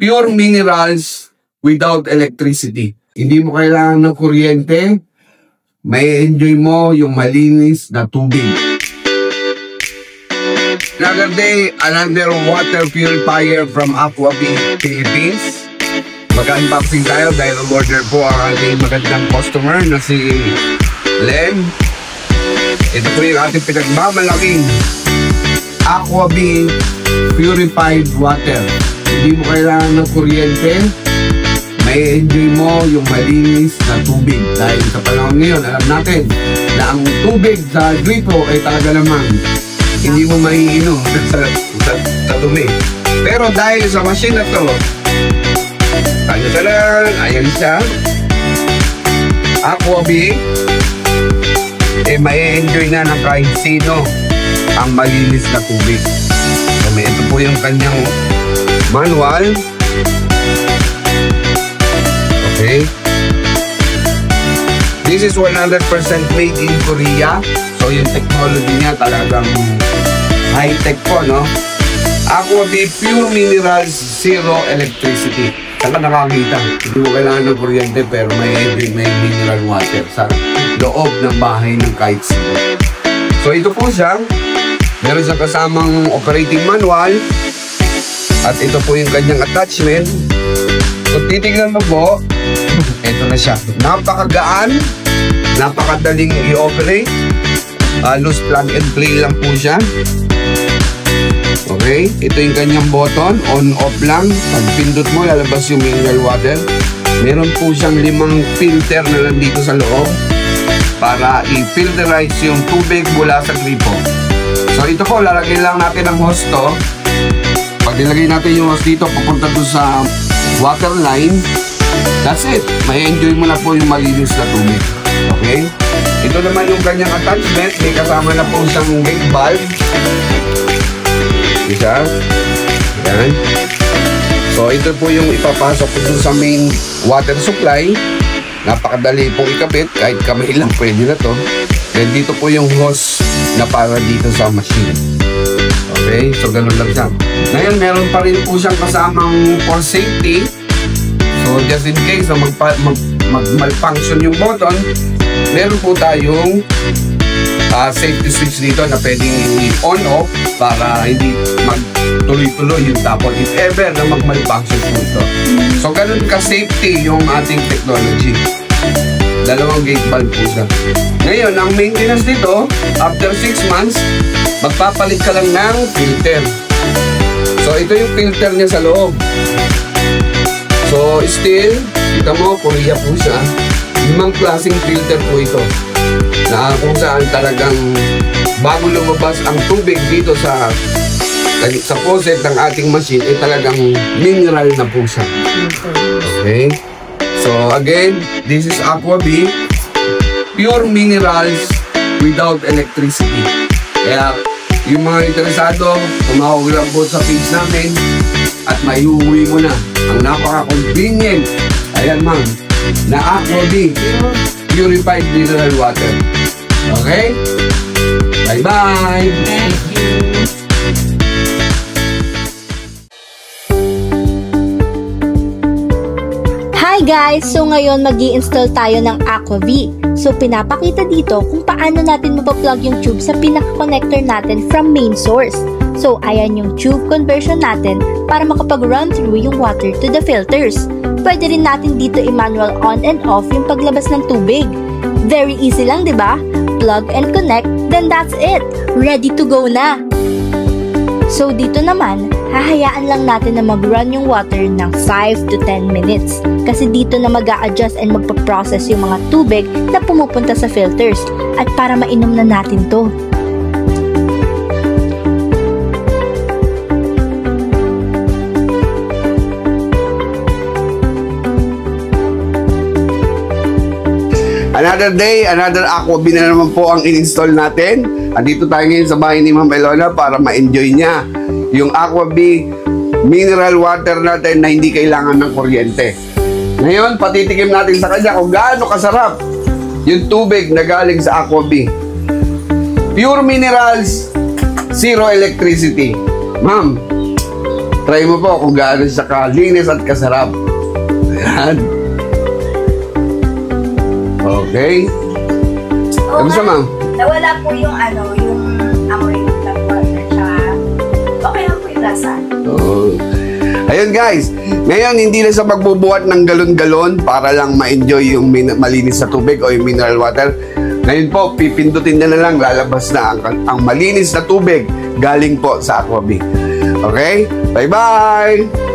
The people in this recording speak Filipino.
pure minerals without electricity. Hindi mo kailangan ng kuryente, may enjoy mo yung malinis na tubig. Another day, another water purifier from Aquabee Philippines. Mag-unboxing tayo dahil order po ang ating magandang customer na si Len. Ito po yung ating pinagmamalaking Aquabee Purified Water. Hindi mo kailangan ng kuryente, may enjoy mo yung malinis na tubig. Dahil sa panahon ngayon, alam natin na ang tubig sa gripo ay talaga naman hindi mo maiinom sa dumi. Pero dahil sa machine na to, ano ka lang, ayan siya, Aquabee, may enjoy na ng kahit sino ang malinis na tubig. So, ito po yung kanyang manual. Okay. This is 100% made in Korea. So, yung technology niya talagang high-tech po, no? Aquabee Pure Minerals, Zero Electricity. Saka nakakita, hindi mo kailangan ng kuryente pero may mineral water sa loob ng bahay ng kahit sino. So, ito po siya. Meron siyang kasamang operating manual. At ito po yung kanyang attachment. Kung titignan mo po, ito na siya. Napakagaan, napakadaling i-operate. Halos plug and play lang po siya. Okay, ito yung kanyang button, on-off lang. Pag pindot mo, lalabas yung mineral water. Meron po siyang 5 filter na nandito sa loob para i-filterize yung tubig mula sa gripo. So ito po, lalagay lang natin ang hose to. Pag nilagay natin yung hose dito, papunta doon sa water line. That's it. May enjoy mo na po yung malinis na tubig. Okay? Ito naman yung kanyang attachment. May kasama na po siyang gate valve. Isa. Yan. So, ito po yung ipapasok ko dun sa main water supply. Napakadali pong ikabit. Kahit kamay lang pwede na to. Then, dito po yung hose na para dito sa machine. Okay? So, ganun lang siya. Ngayon, meron pa rin po siyang kasamang for safety. So, just in case na mag-malfunction yung button, meron po tayong safety switch dito na pwedeng on-off para hindi magtuloy-tuloy yung tapon if ever na mag-malfunction po ito. So, ganun ka-safety yung ating technology. Dalawang gate valve po siya. Ngayon, ang maintenance dito, after 6 months, magpapalit ka lang ng filter. So, ito yung filter niya sa loob. So, still, kita mo, Korea po siya. 5 klaseng filter po ito. Na kung saan talagang bago lumabas ang tubig dito sa faucet ng ating machine, ay talagang mineral na po siya. Okay? So, again, this is Aquabee. Pure minerals without electricity. Kaya, yung mga interesado, tumawag lang po sa page namin at maiuwi mo na ang napaka-convenient, ayan ma'am, na Aquabee Purified Mineral Water. Okay? Bye-bye! Thank you! Hi guys! So ngayon mag-i-install tayo ng Aquabee. So pinapakita dito kung paano natin mapaplug yung tube sa pinaka-connector natin from main source. So ayan yung tube conversion natin para makapag-run through yung water to the filters. Pwede rin natin dito i-manual on and off yung paglabas ng tubig. Very easy lang, di ba? Plug and connect, then that's it. Ready to go na. So dito naman, hahayaan lang natin na mag-run yung water ng 5 to 10 minutes. Kasi dito na mag-a-adjust and magpa-process yung mga tubig na pumupunta sa filters. At para mainom na natin to. Another day, another Aquabee na naman po ang in-install natin. At dito tayo ngayon sa bahay ni Ma'am Elona para ma-enjoy niya yung Aquabee mineral water natin na hindi kailangan ng kuryente. Ngayon, patitikim natin sa kanya kung gaano kasarap yung tubig na galing sa Aquabee. Pure minerals, zero electricity. Ma'am, Try mo po kung gaano siya kalinis at kasarap. Ayan. Okay. Kamusta, ma'am? Nawala po yung yung amoy ng tap water, tsaka okay lang po yung lasa. Oh. Ayun guys, ngayon hindi na sa pagbubuhat ng galon-galon para lang ma-enjoy yung malinis na tubig o yung mineral water. Ngayon po, pipindutin na lang, lalabas na ang malinis na tubig galing po sa Aquabee. Okay? Bye-bye!